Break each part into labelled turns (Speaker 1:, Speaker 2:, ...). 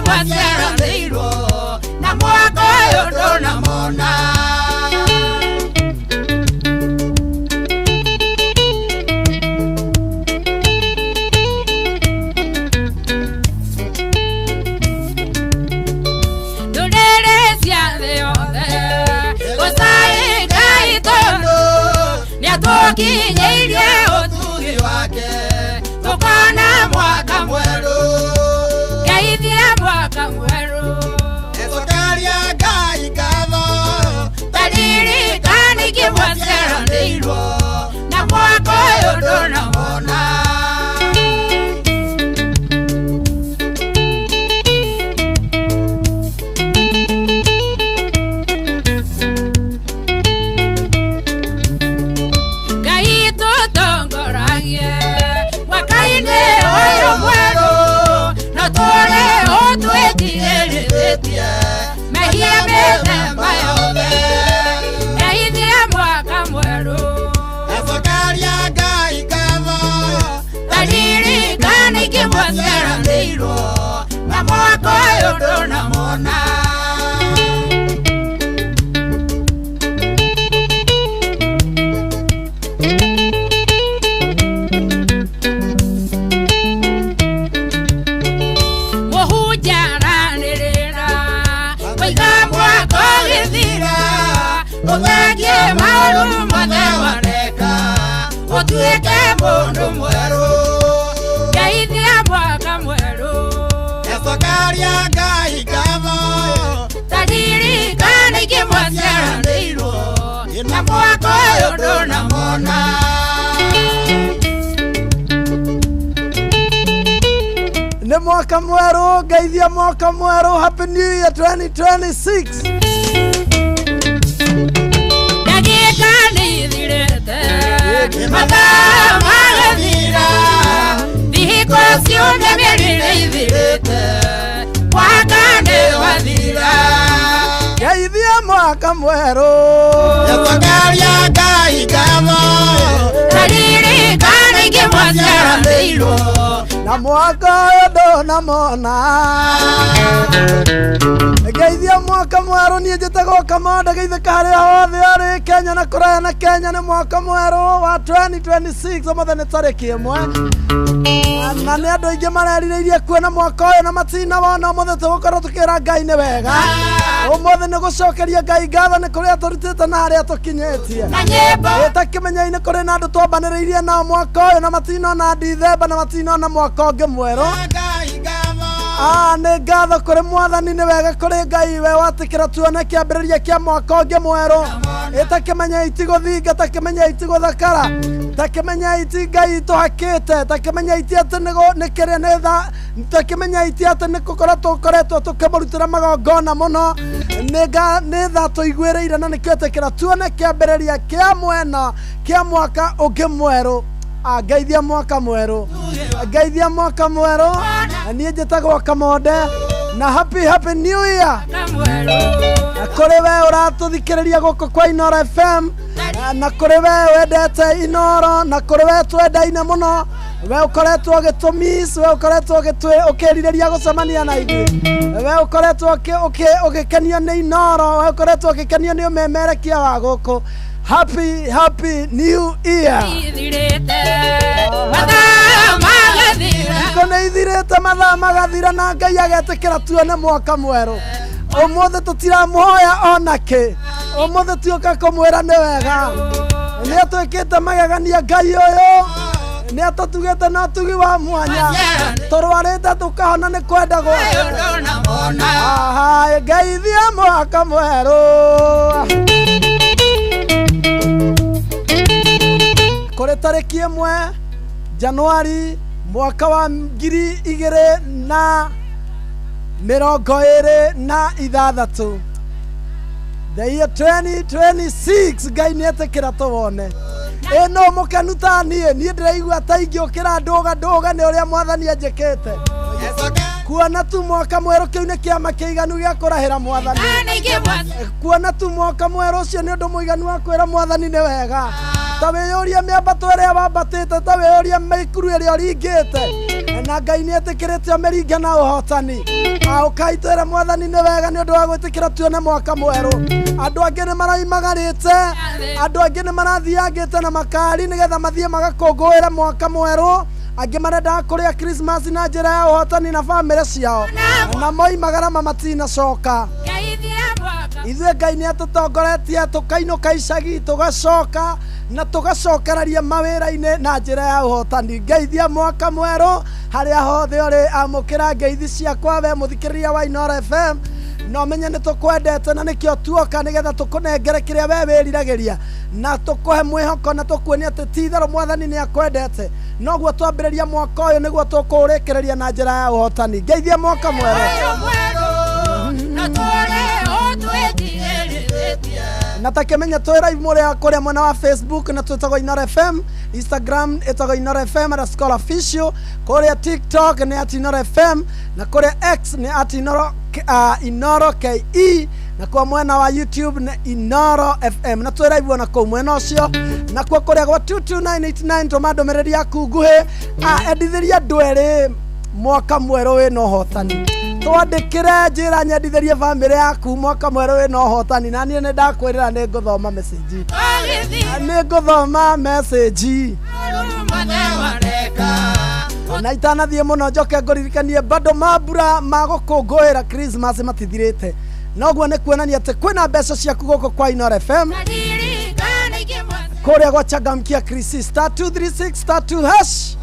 Speaker 1: ngĩmwacera nĩirwo na mwaka ũyũ ndũnamona Kinyeirie utugi wake tukona mwaka mweru geithia mwaka mweru esokaria Ngai ngatho taririkana ngĩmwacera nĩirwo na mwaka ũyũ ndũnamona na mwaka ũyũ ndũnamona mũhunjia aranĩrĩra waiga mwaka ũgĩthira ũthengie maũndũ mothe wareka ũtuĩke mũndũ mwerũ geithia mwaka mweru esokaria Ngai ngatho taririkana ngĩmwacera nĩirwo na mwaka ũyũ ndũnamona nĩ mwaka mweru geithia mwaka mweru happy new year 2026 ndagĩka nĩithirĩte mathaa magathira thikũ ciothe mĩrire ithirĩte mwaka nĩwathira geithia mwaka mweru esokaria Ngai ngatho taririkana ngĩmwacera nĩirwo na mwaka ũyũ ndũnamona geithia mwaka mweru niĩ njĩtagwo Kamau Ndegeithĩka harĩa hothe ũrĩ Kenya na kũraya na Kenya nĩ mwaka mweru wa 2026 ũmũthĩ nĩ tarĩki 1 na nĩ andũ aingĩ marerirĩirie kuona mwaka ũyũ na matinawona ũmũthĩ tũgũkorwo tũkĩra Ngai nĩ wega ũmũthĩ nĩ gũcokeria Ngai ngatho nĩ kũrĩa tũrutĩte na harĩa tũkinyĩtie ĩtakĩmenya-inĩ kũrĩ na andũ twambanĩrĩirie nao mwaka ũyũ na matinona Ndithemba na matinona mwaka ũngĩ mwerũ nĩ ngatho kũrĩ Mwathani nĩ wega kũrĩ Ngai we watĩkĩra tuone kĩambĩrĩria kĩa mwaka ũngĩ mwerũ ĩtakĩmenya itigũthinga takĩmenya itigũthakara takĩmenya iti Ngai tũhakĩte takĩmenya iti atĩ nĩ kĩrĩa nĩ takĩmenya iti atĩ nĩ tũkoretwo tũkĩmũrutĩra magongona mũno nĩ tha tũiguĩrĩire na nĩkĩo ĩtĩkĩra tuone kĩambĩrĩria kĩa mwena kĩa mwaka ũngĩ mwerũ geithia mwaka mweru geithia mwaka mweru niĩ njĩtagwo Kamau na happy new year kũrĩ we ũratũthikĩrĩria gũkũ kwa Inoro FM na kũrĩ we wendete Inoro na kũrĩ we twendaine mũno we ũkoretwo ũgĩtũmiss we ũkoretwo ũkĩrirĩria gũcemania na ithuĩ we ũkoretwo ũgĩkenio nĩ Inoro we ũkoretwo ũgĩkenio nĩ ũmemerekia wa gũkũ happy new year nĩ ithirĩte mathaa magathira na Ngai agetĩkĩra tuone mwaka mwerũ ũmũthĩ tũtiramũhoya ona kĩ ũmũthĩ tioka kũmwĩra nĩ wega nĩ atwĩkĩte magegania Ngai ũyũ nĩ atũtugĩte na ũtugi wa mwanya tũrwarĩte tũkahona nĩ kwenda gwake geithia mwaka mwerũ kũrĩ tarĩki 1 Januari mwaka wa 2026 the year 2026 Ngai nĩ etĩkĩra tũwone no mũkenu ta niĩ ndĩraigua ta ingĩũkĩra ndũga nĩ ũrĩa Mwathani anjĩkĩte kuona tu mwaka mwerũ kĩu nĩ kĩama kĩiganu gĩa kũrahĩra Mwathani kuona tu mwaka mwerũ ũcio nĩ ũndũ mũiganu wa kwĩra Mwathani nĩ wega ta wĩyũria mĩambato ĩrĩa wambatĩte ta wĩyũria mĩkuru ĩrĩa ũringĩte na Ngai nĩ etĩkĩrĩte ũmĩringa na ũhotani. Ũkaitwĩra Mwathani nĩ wega nĩ ũndũ wa gwĩtĩkĩra tuone mwaka mwerũ. Andũ angĩ nĩ maroimagarĩte, andũ angĩ nĩ marathiangĩte na makari nĩgetha mathiĩ magakũngũĩra mwaka mwerũ. Angĩ marenda kũrĩa Christmas na njĩra ya ũhotani na bamĩrĩ ciao, na moimagara matinacoka. Ithuĩ Ngai nĩ atũtongoretie tũkainũka icagi tũgacoka na tũgacokereria mawĩra-inĩ na njĩra ya ũhotani. Ngeithia mwaka mwerũ harĩa hothe ũrĩ, amũkĩra ngeithi ciakwa we mũthikĩrĩria wa Inooro FM, no menye nĩ tũkwendete na nĩkĩo tuoka nĩgetha tũkũnengere kĩrĩa we wĩriragĩria na tũkũhe mwĩhoko na tũkuonia atĩ ti-itherũ Mwathani nĩ akwendete. Noguo twambĩrĩria mwaka ũyũ nĩguo tũkũũrĩkĩrĩria na njĩra ya ũhotani. Ngeithia mwaka mwerũ. Na takĩmenya twĩ live kũrĩa mwena wa Facebook na twĩtagwo Inooro FM, Instagram ĩtagwo Inooro FM _official, kũrĩa TikTok nĩ @Inooro FM, na kũrĩa X nĩ @Inooro KE, na kwa mwena wa YouTube nĩ Inooro FM, na twĩ live ona kũu mwena ũcio. Na kwa kũrĩa gwa 22989 tũma ndũmĩrĩri yaku nguhĩ, endithĩria andũ erĩ mwaka mwerũ wĩna ũhotani. Twandĩkĩre njĩra nyendithĩrie bamĩrĩ yaku mwaka mwerũ wĩna ũhotani, na niĩ nĩ ndakwĩrĩra nĩ ngũthoma message. Nĩ ngũthoma message. Na itanathiĩ mũno njoke ngũririkanie bado mambura ma gũkũngũĩra Christmas matithirĩte. Noguo nĩ kuonania atĩ kwĩna mbeca ciaku gũkũ kwa Inooro FM. Kũrĩa gwachangamkia Krisi *236*2#.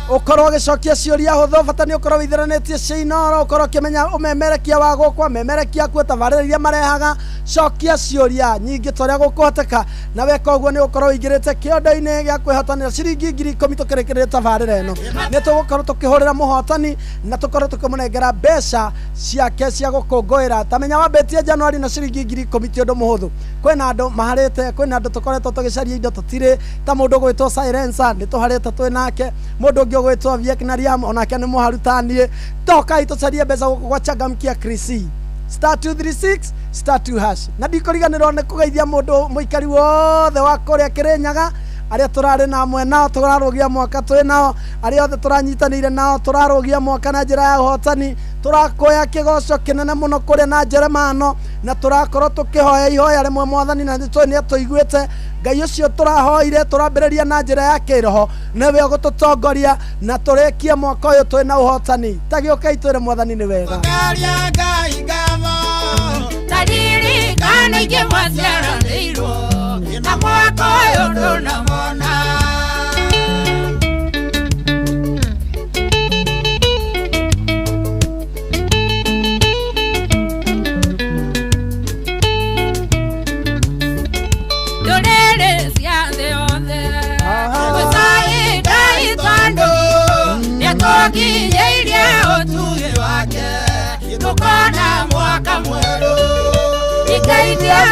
Speaker 1: Ũkorwo ũgĩcokia ciũria hũthũ, bata nĩ ũkorwo wĩtheranĩtie cia Inooro, ũkorwo ũkĩmenya ũmemerekia wa gũkwa, memerekia kuo, tabarĩra iria marehaga. Cokia ciũria nyingĩ ta ũrĩa gũkũhoteka, na weka ũguo nĩ ũkorwo ũingĩrĩte kĩondo-inĩ gĩa kwĩhotanĩra ciringi 10,000 tũkĩrĩkĩrĩria tabarĩra ĩno. Nĩ tũgũkorwo tũkĩhũrĩra mũhotani na tũkorwo tũkĩmũnengera mbeca ciake cia gũkũngũĩra. Tamenya wambĩtie Januari na ciringi 10,000 ti ũndũ mũhũthũ. Kwĩna andũ maharĩte, kwĩna andũ tũkoretwo tũgĩcaria indo tũtirĩ, ta mũndũ gwĩtwo Silencer nĩ tũharĩte twĩ nake, mũndũ ũngĩ gwĩtwo Vietnam onake nĩ mũharu ta niĩ. Tokai tũcarie mbeca gũkũ gwachangamkia Krisi *236*2#. Na ndikũriganĩrwo nĩ kũgeithia mũndũ mũikari wothe wa kũrĩa Kĩrĩnyaga, arĩa tũrarĩ na amwe nao tũrarũgia mwaka twĩ nao, arĩa othe tũranyitanĩire nao tũrarũgia mwaka na njĩra ya ũhotani. Tũrakoya kĩgoco kĩnene mũno kũrĩa na Njeremano, na tũrakorwo tũkĩhoya ihoya rĩmwe Mwathani, na nĩ tũiguĩte. Ngai ũcio tũrahoire tũrambĩrĩria na njĩra ya kĩroho, nĩwe ũgũtũtongoria na tũrĩkie mwaka ũyũ twĩ na ũhotani. Tagĩũkai twĩre Mwathani nĩ wega.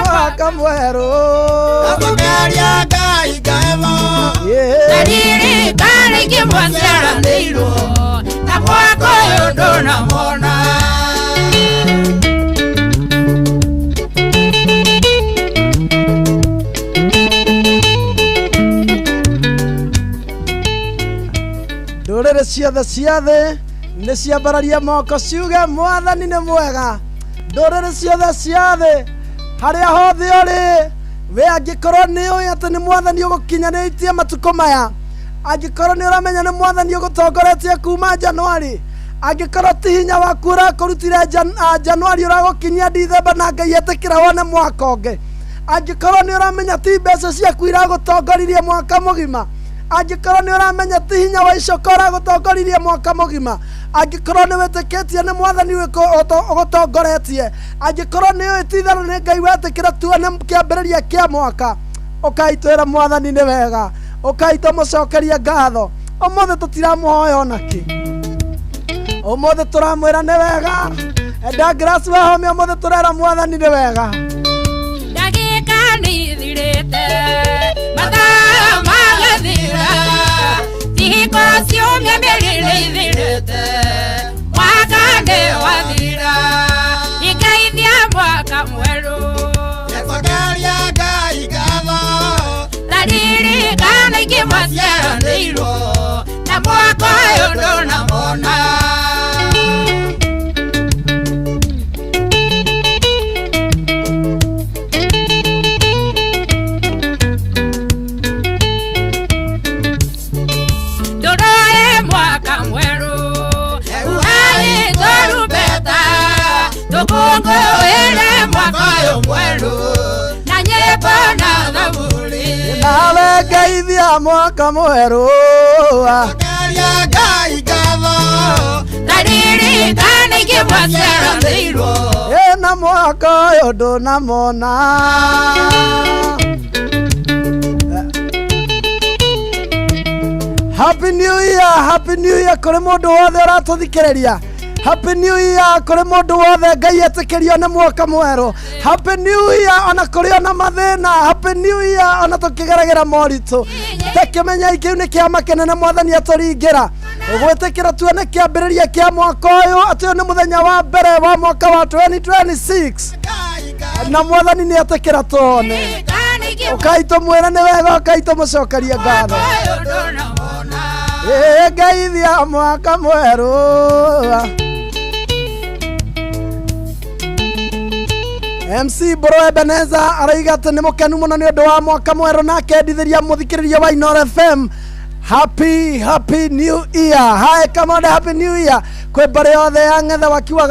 Speaker 2: Mwaka mwerũ akomeria Ngai ngaema dalili kale kimwasera ndeiro na mwaka ũyũ ndũnamona.
Speaker 1: Ndũrĩrĩ ciothe cia thĩ nĩ ciambararia moko ciuge Mwathani nĩ mwega. Ndũrĩrĩ ciothe cia thĩ harĩa hothe ũrĩ, we angĩkorwo nĩ ũĩ atĩ nĩ Mwathani ũgũkinyanĩtie matukũ maya, angĩkorwo nĩ ũramenya nĩ Mwathani ũgũtongoretie kuma Januari, angĩkorwo ti hinya waku ũrakũrutire Januari ũragũkinyia Dithemba na Ngai etĩkĩra wone mwaka ũngĩ, angĩkorwo nĩ ũramenya ti mbeca ciaku iragũtongoririe mwaka mũgima, angĩkorwo nĩ ũramenya ti hinya wa icoka ũragũtongoririe mwaka mũgima, angĩkorwo nĩ wĩtĩkĩtie nĩ Mwathani ũgũtongoretie, angĩkorwo nĩ ũĩ ti-itherũ nĩ Ngai wetĩkĩra tuone kĩambĩrĩria kĩa mwaka, ũkai twĩre Mwathani nĩ wega, ũkai tũmũcokerie ngatho. Ũmũthĩ tũtiramũhoya ona kĩ, ũmũthĩ tũramwĩra nĩ wega. Enda Grace Wahome, ũmũthĩ tũrera Mwathani nĩ wega.
Speaker 2: Ndagĩka nĩ ithirĩte, mathaa magathira, thikũ ciumia mĩrĩ ithirĩte, mwaka nĩ wathira, ikaithia mwaka mwerũ. Nĩkũgeria Ngai ngatho, dalili kana ikĩmwaciaranĩirwo, na na mwaka ũyũ ndũnamona. Ndũroe mwaka mwerũ uhai tũrumbeta tũkũngũĩre mwaka ũyũ mwerũ na nyĩmbo na thaburi.
Speaker 1: Nawe ngeithia mwaka mwerũ
Speaker 2: Karia Ngai ngatho ndaririkana ingĩmwaceranĩirwo
Speaker 1: na mwaka ũyũ ndũnamona. Happy New Year, Happy New Year kũrĩ mũndũ wothe ũratũthikĩrĩria. Happy New Year kũrĩ mũndũ wothe Ngai etĩkĩrio nĩ mwaka mwerũ. Happy New Year ona kũrĩ ona mathĩna. Happy New Year ona tũkĩgeragĩra moritũ. Tekĩmenyai kĩu nĩ kĩama kĩnene Mwathani atũringĩra gwĩtĩkĩra tuone kĩambĩrĩria kĩa mwaka ũyũ atĩ ũyũ nĩ mũthenya wa mbere wa mwaka wa 2026 na Mwathani nĩ etĩkĩra tuone. Ũkai tũmwĩre nĩ wega, ũkai tũmũcokerie ngatho. Ngeithia mwaka mwerũ. MC Bro Ebenezer araiga atĩ nĩ mũkenu mũno nĩ ũndũ wa mwaka mwerũ na akendithĩria mũthikĩrĩria wa Inooro FM Happy New Year. Hi, come on, Happy New Year. Kwĩ mbarĩ yothe ya ng'ethe wakiwa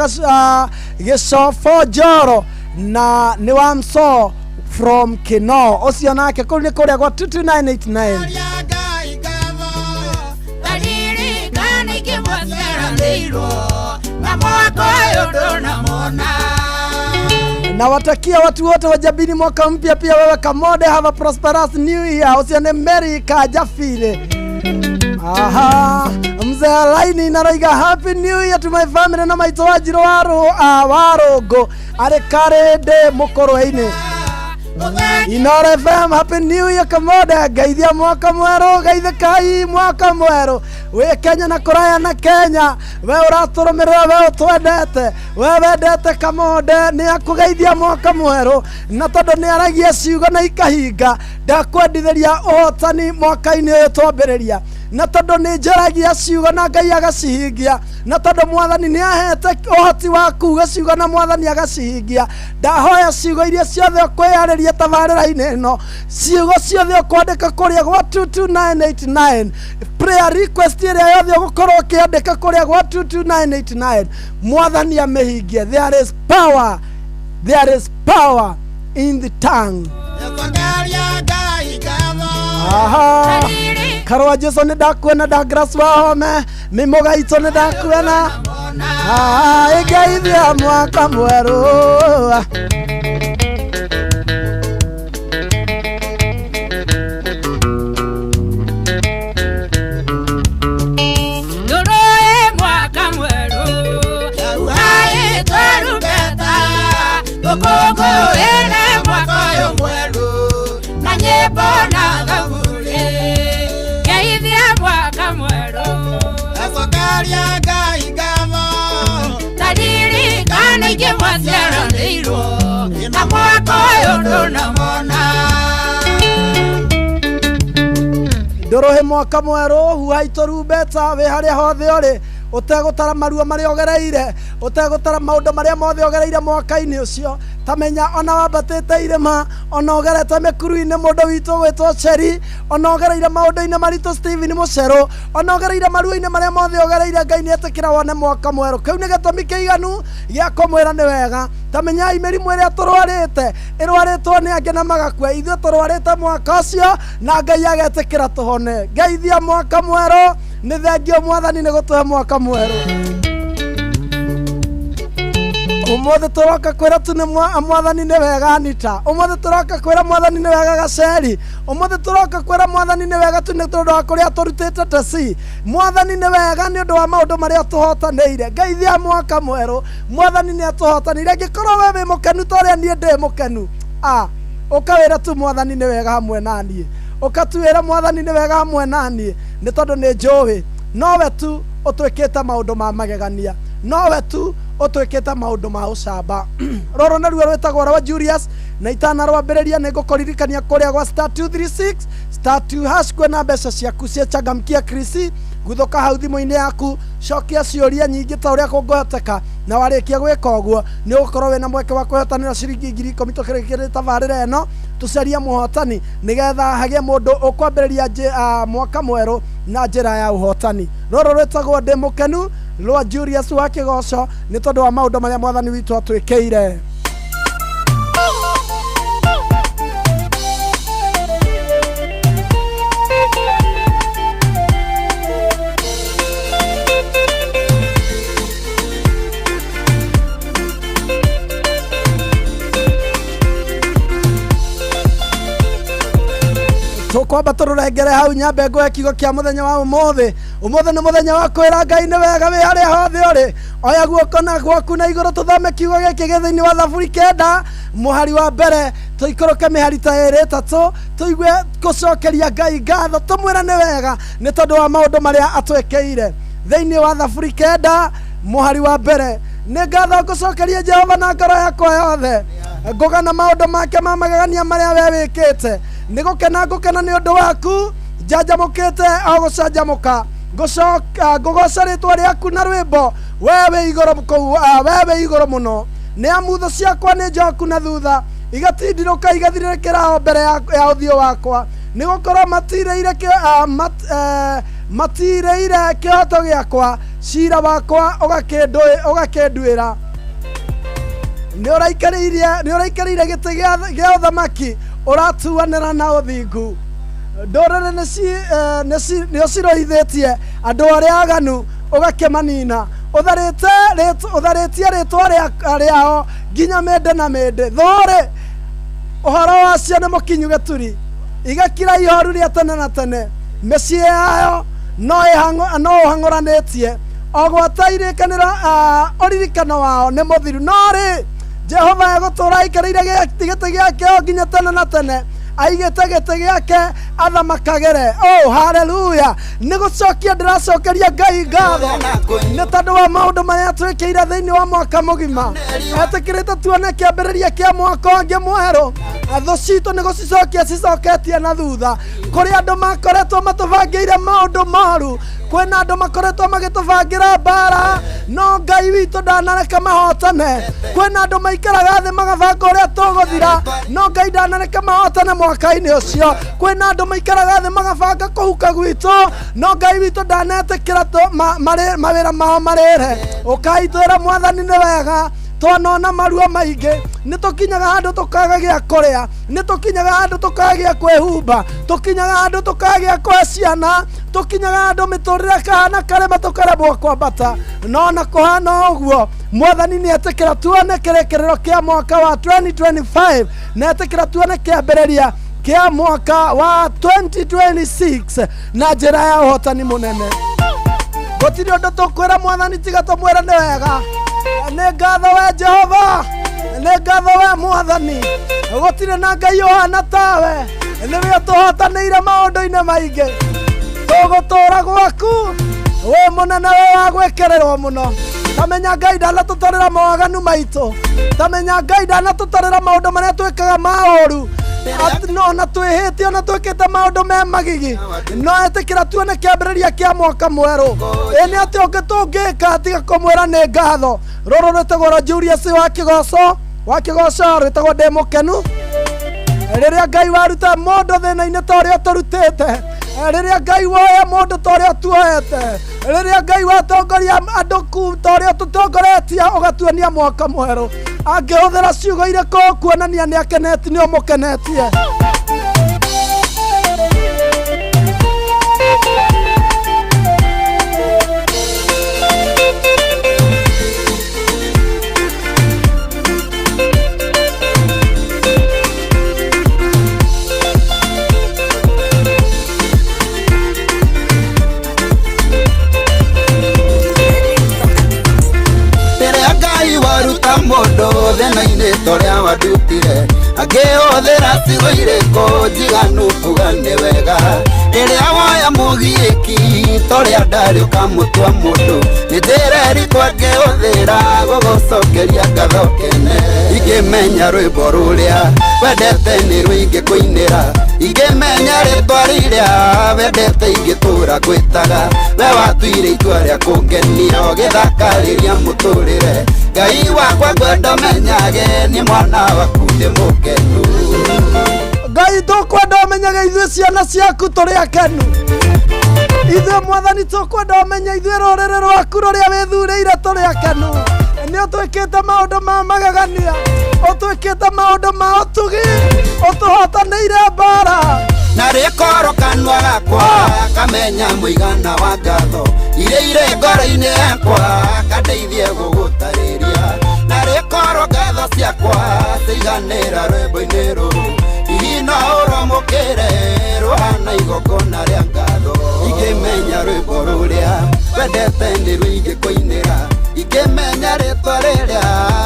Speaker 1: Gĩcobo Njoro na nĩ wa Mso from Kino. Ũcio nake kũu nĩ kũrĩa gwa 22989. Na watakia watu wote wa Jabini mwaka mpya pia wewe Kamode, have a prosperous new year. Usione Mary Kajafile. Aha, mzee Laini naraiga happy new year to my family na maito wajiro warogo arekare de mukoroine. Inooro FM happy new year Kamode, gaithia mwaka mwerũ, gaithikai mwaka mwerũ. We Kenya na Kuraya na Kenya, we ũratũrũmĩrĩra, we ũtwendete, we wendete Kamode nĩ akũgeithia mwaka mwerũ, na tondũ nĩ aragia ciugo na ikahinga ndakwendithĩria ũhotani mwaka-inĩ ũyũ twambĩrĩria, na tondũ nĩ njaragia ciugo na Ngai agacihingia, na tondũ Mwathani nĩ ahete ũhoti wa kuuga ciugo na Mwathani agacihingia, ndahoya ciugo iria ciothe ũkwĩyarĩria tabarĩra-inĩ ĩno, ciugo ciothe ũkwandĩka kũrĩa gwa 22989, prayer request ĩrĩa yothe ũgũkorwo ũkĩandĩka kũrĩa gwa 22989, Mwathani amĩhingie. There is power in the tongue. Aha, Karwa Jesu nĩ ndakuona, Douglas Wahome mĩmoga itũ nĩ ndakuona. Ngeithia mwaka mwerũ. Ndũrũhe mwaka mwerũ, huhai tũrumbeta wĩ harĩa hothe ũrĩ, ũtegũtara marua marĩa ũgereire, ũtegũtara maũndũ marĩa mothe ũgereire mwaka-inĩ ũcio. Tamenya ona wambatĩte irĩma, ona ũgerete mĩkuru-inĩ mũndũ witũ gwĩtwo Cheri, ona ũgereire maũndũ-inĩ maritũ Steven Mũcerũ, ona ũgereire marua-inĩ marĩa mothe ũgereire, Ngai nĩ etĩkĩra wone mwaka mwerũ. Kĩu nĩ gĩtũmi kĩiganu gĩa kũmwĩra nĩ wega. Tamenyai mĩrimũ ĩrĩa tũrwarĩte ĩrwarĩtwo nĩ angĩ na magakua, ithuĩ tũrwarĩte mwaka ũcio na Ngai agetĩkĩra tũhone. Ngeithia mwaka mwerũ, nĩ thengio Mwathani nĩ gũtũhe mwaka mwerũ. Ũmũthĩ tũroka kwĩra tu nĩ Mwathani nĩ wega Anita, ũmũthĩ tũroka kwĩra Mwathani nĩ wega Gaceri, ũmũthĩ tũroka kwĩra Mwathani nĩ wega tu nĩ tondũ wa kũrĩa tũrutĩte teci. Mwathani nĩ wega nĩ ũndũ wa maũndũ marĩa tũhotanĩire. Ngeithia mwaka mwerũ, Mwathani nĩ atũhotanĩire. Angĩkorwo we wĩ mũkenu ta ũrĩa niĩ ndĩ mũkenu, ũkawĩra tu Mwathani nĩ wega hamwe na niĩ, ũkatuĩra Mwathani nĩ wega hamwe na niĩ, nĩ tondũ nĩ njũĩ nowe tu ũtwĩkĩte maũndũ ma magegania, nowe tu ũtwĩkĩte maũndũ ma ũcamba. Roro naruo rwĩtagwo rwa Julius, na itanarwambĩrĩria nĩ ngũkũririkania kũrĩa gwa *236 *2# kwĩna mbeca ciaku ciachangamkia Krisi, guthuka hau thimu-inĩ yaku cokia ciũria nyingĩ ta ũrĩa kũngĩhoteka na warĩkia gwĩka ũguo nĩ ũgũkorwo wĩna mweke wa kũhotanĩra ciringi 10,000 tũkĩrĩkĩrĩria tabarĩra ĩno tũcarie mũhotani nĩgetha hagĩe mũndũ ũkwambĩrĩria mwaka mwerũ na njĩra ya ũhotani. Rũrũ rwĩtagwo Ndĩ Mũkenu rwa Julius wa Kĩgoco nĩ tondũ wa maũndũ marĩa mwathani witũ atwĩkĩire. Tukwamba tururengere hau nyambe ngoe kiugo kia muthenya wa umuthi nĩ muthenya wa kwĩra Ngai nĩ wega wĩ harĩa hothe ũrĩ. Oya guoko na gwaku na igũrũ tuthome kiugo gĩkĩ thĩinĩ wa Thaburi 9 mũhari wa mbere tũikũrũke mĩhari ta ĩrĩ ĩtatũ tũigue gũcokeria Ngai ngatho tũmwĩra nĩ wega nĩ tondũ wa maũndũ marĩa atwĩkĩire. Thĩinĩ wa Thaburi 9 mũhari wa mbere nĩ ngatho ngũcokeria Jehova na ngoro yakwa yothe ngũgana maũndũ make ma magegania marĩa we wĩkĩte. Nĩ gũkena ngũkena nĩ ũndũ waku njanjamũkĩte o gũcanjamũka ngũgoca rĩtwa rĩaku na rwĩmbo we wĩ igũrũ mũno. Nĩ amu tho ciakwa nĩ njoku na thutha igatindirũka igathirĩrĩkĩra o mbere ya ũthiũ wakwa nĩ gũkorwo matirĩire kĩhoto gĩakwa cira wakwa ũgakĩnduĩra. Nĩ ũraikarĩire gĩtĩ gĩa ũthamaki ũratuanĩra na ũthingu. Ndũrĩrĩ nĩ ũciroithĩtie andũ arĩa aganu ũgakĩmanina ũtharĩtie rĩtwa rĩao nginya mĩndĩ na mĩndĩ. Thũrĩ ũhoro wacio nĩ mũkinyu gĩturi igakira ihoru rĩa tene na tene. Mĩciĩ yayo no ũhang'ũranĩtie o gwata irĩkanĩro ũririkano wao nĩ mũthiru. No rĩ Jehova egũtũũra aikarĩire gĩtĩ gĩake o nginya tene na tene aigĩte gĩtĩ gĩake athamakagĩre. Oh, haleluya! Nĩ gũcokia ndĩracokeria Ngai ngatho nĩ tondũ wa maũndũ marĩa atwĩkĩire thĩinĩ wa mwaka mũgima. Etĩkĩrĩte tuone kĩambĩrĩria kĩa mwaka ũngĩ mwerũ. Thũ citũ nĩ gũcicokia cicoketie na thutha. Kũrĩ andũ makoretwo matũbangĩire maũndũ moru, kwĩna andũ makoretwo magĩtũbangĩra mbara, no Ngai witũ ndanareka mahotane. Kwĩna andũ maikaraga thĩ magabanga ũrĩa tũgũthira, no Ngai ndanareka mahotane mwaka-inĩ ũcio. Kwĩna andũ maikaraga thĩ magabanga kũhuka gwitũ, no Ngai witũ ndanetĩkĩra mawĩra mao marĩre. Ũkaitwĩra Mwathani nĩ wega twanona maruo maingĩ. Nĩ tũkinyaga handũ tũkaga gĩa kũrĩa, nĩ tũkinyaga handũ tũkaga gĩa kwĩhumba, tũkinyaga handũ tũkaga gĩa kũhe ciana, tũkinyaga handũ mĩtũrĩre kahana karema tũkaremwo kwambata. No na kũhana ũguo Mwathani nĩ etĩkĩra tuone kĩrĩkĩrĩro kĩa mwaka wa 2025 na etĩkĩra tuone kĩambĩrĩria kĩa mwaka wa 2026 na njĩra ya ũhotani mũnene. Gũtirĩ ũndũ tũkwĩra Mwathani tiga tũmwĩre nĩ wega. Nĩ ngatho we Jehova, nĩ ngatho we Mwathani, gũtirĩ na Ngai ũhana tawe. Nĩwe tũhotanĩire maũndũ-inĩ maingĩ. Tũgũtũũra gwaku wĩ mũnene we wa gwĩkĩrĩrwo mũno. Tamenya Ngai ndanatũtarĩra mawaganu maitũ, tamenya Ngai ndanatũtarĩra maũndũ marĩa twĩkaga ma ũũru. No na twĩhĩtie ona twĩkĩte maũndũ me magigi, no etĩkĩra tuone kĩambĩrĩria kĩa mwaka mwerũ. Nĩ atĩ ũngĩ tũngĩka tiga kũmwĩra nĩ ngatho. Rũrũ rwĩtagwo rwa Julius wa Kĩgoco rwĩtagwo Ndĩ Mũkenu. Rĩrĩa Ngai waruta mũndũ thĩna-inĩ ta ũrĩa tũrutĩte, rĩrĩa Ngai woya mũndũ ta ũrĩa tuoete, rĩrĩa Ngai watongoria andũ ku ta ũrĩa tũtongoretie ũgatuania mwaka mwerũ, angĩhũthĩra ciugo irĩkũ kuonania nĩ akeneti nĩ ũmũkenetie.
Speaker 3: Mũndũ thĩna-inĩ torĩa wandutire angĩhũthĩra ciugo irĩkũ njiganu kuga nĩ wega. Rĩrĩa woya mũgiĩki torĩa ndarĩ ũkamũtua mũndũ, nĩ njĩra ĩrĩkũ angĩhũthĩra gũgũcokeria ngatho kene. Ingĩmenya rwĩmbo rũrĩa wendete nĩ rũingĩ kũinĩra, ingĩmenya rĩtwa rĩrĩa wendete ingĩtũra ngwĩtaga we watuire itua rĩa kũngenia ũgĩthakarĩria mũtũrĩre Ngai wakwa ngwenda menyage nĩ mwana waku ndĩ mũkenu
Speaker 1: Ngai tũkwenda ũmenyage ithuĩ ciana ciaku tũrĩ akenu ithuĩ Mwathani tũkwenda ũmenye ithuĩ rũrĩrĩ rwaku rũrĩa wĩthurĩire tũrĩ akenu nĩ ũtwĩkĩte maũndũ ma magegania ũtwĩkĩte maũndũ ma ũtugi ũtũhotanĩire mbara
Speaker 3: na rĩkorwo kanua gakwa kamenya mũigana wa ngatho iria irĩ ngoro-inĩ yakwa kandeithie gũgũtarĩria na rĩkorwo ngatho ciakwa ciiganĩra rwĩmbo-inĩ rũrũ hihi no ũrũmũkĩre rũhana igongona rĩa ngatho ingĩmenya rwĩmbo rũrĩa wendete nĩruo ingĩkũinĩra ingĩmenya rĩtwa rĩrĩa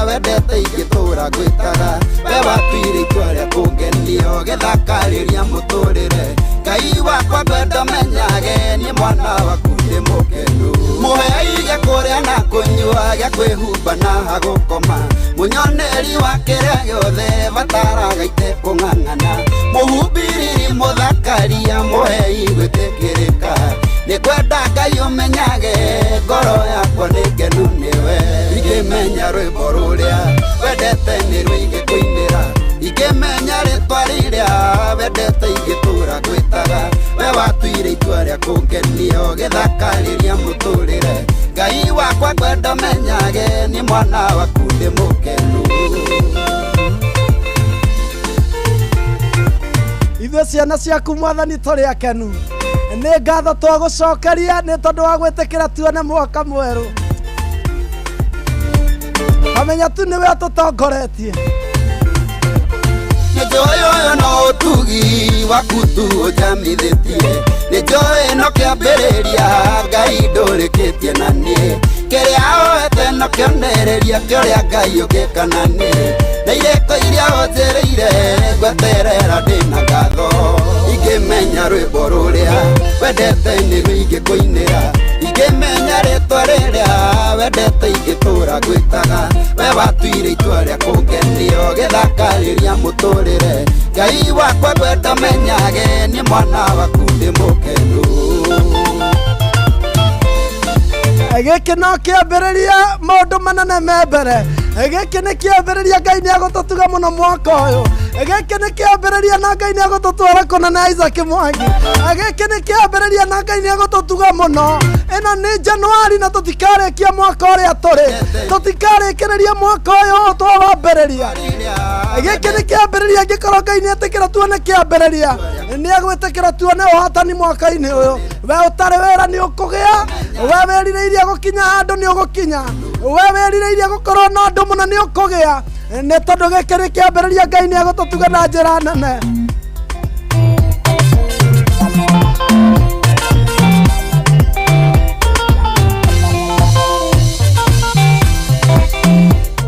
Speaker 3: wendete ingĩtũra ngwĩtaga we watuire itua rĩa kũngenia ũgĩthakarĩria mũtũrĩre Ngai wakwa ngwenda menyage nĩ mwana waku ndĩ mũkenu mũhei gĩa kũrĩa na kũnyua gĩa kwĩhumba na hagũkoma mũnyoneri wa kĩrĩa gĩothe bataraga itekũng'ang'ana mũhumbiriri mũthakaria mũhei gwĩtĩkĩrĩka nĩ kwenda Ngai ũmenyage ngoro yakwa nĩ ngenu nĩwe ingĩmenya rwĩmbo rũrĩa wendete nĩruo ingĩkũinĩra ingĩmenya rĩtwa rĩrĩa wendete ingĩtũra ngwĩtaga we watuire itua rĩa kũngenia ũgĩthakarĩria mũtũrĩre Ngai wakwa ngwenda menyage nĩ mwana waku ndĩ mũkenu
Speaker 1: ithuĩ ciana ciaku Mwathani tũrĩ akenu nĩ ngatho twagũcokeria nĩ tondũ wa gwĩtĩkĩra tuone mwaka mwerũ kamenya tu nĩwe tũtongoretie
Speaker 3: nĩnjũĩ ũyũ no ũtugi waku tu ũnjamithĩtie nĩnjũĩ no kĩambĩrĩria Ngai ndũrĩkĩtie na niĩ kĩrĩa ũhete no kĩonereria kĩrĩa Ngai ũngĩka na niĩ na irĩko iria ũnjĩrĩire ngweterera ndĩ na ngatho ingĩmenya rwĩmbo rũrĩa wendete nĩruo ingĩkũinĩra ingĩmenya rĩtwa rĩrĩa wendete ingĩtũra ngwĩtaga we watuire itua rĩa kũngenia ũgĩthakarĩria mũtũrĩre Ngai wakwa ngwenda menyage nĩ mwana waku ndĩ mũkenu
Speaker 1: gĩkĩ no kĩambĩrĩria maũndũ manene me mbere gĩkĩ nĩ kĩambĩrĩria Ngai nĩ agũtũtuga mũno mwaka ũyũ gĩkĩ nĩ kĩambĩrĩria na Ngai nĩ agũtũtwara kũnene Isaac Mwangi gĩkĩ nĩ kĩambĩrĩria na Ngai nĩ agũtũtuga mũno ĩno nĩ Januari na tũtikarĩkia mwaka ũrĩa tũrĩ tũtikarĩkĩrĩria mwaka ũyũ twawambĩrĩria gĩkĩ nĩ kĩambĩrĩria angĩkorwo Ngai nĩ etĩkĩra tuone kĩambĩrĩria nĩ agwĩtĩkĩra tuone ũhotani mwaka-inĩ ũyũ we ũtarĩ wĩra nĩ ũkũgĩa we wĩrirĩirie gũkinya handũ nĩ ũgũkinya we wĩrirĩirie gũkorwo na andũ mũno nĩ ũkũgĩa nĩ tondũ gĩkĩ nĩ kĩambĩrĩria Ngai nĩ agũtũtuga na njĩra nene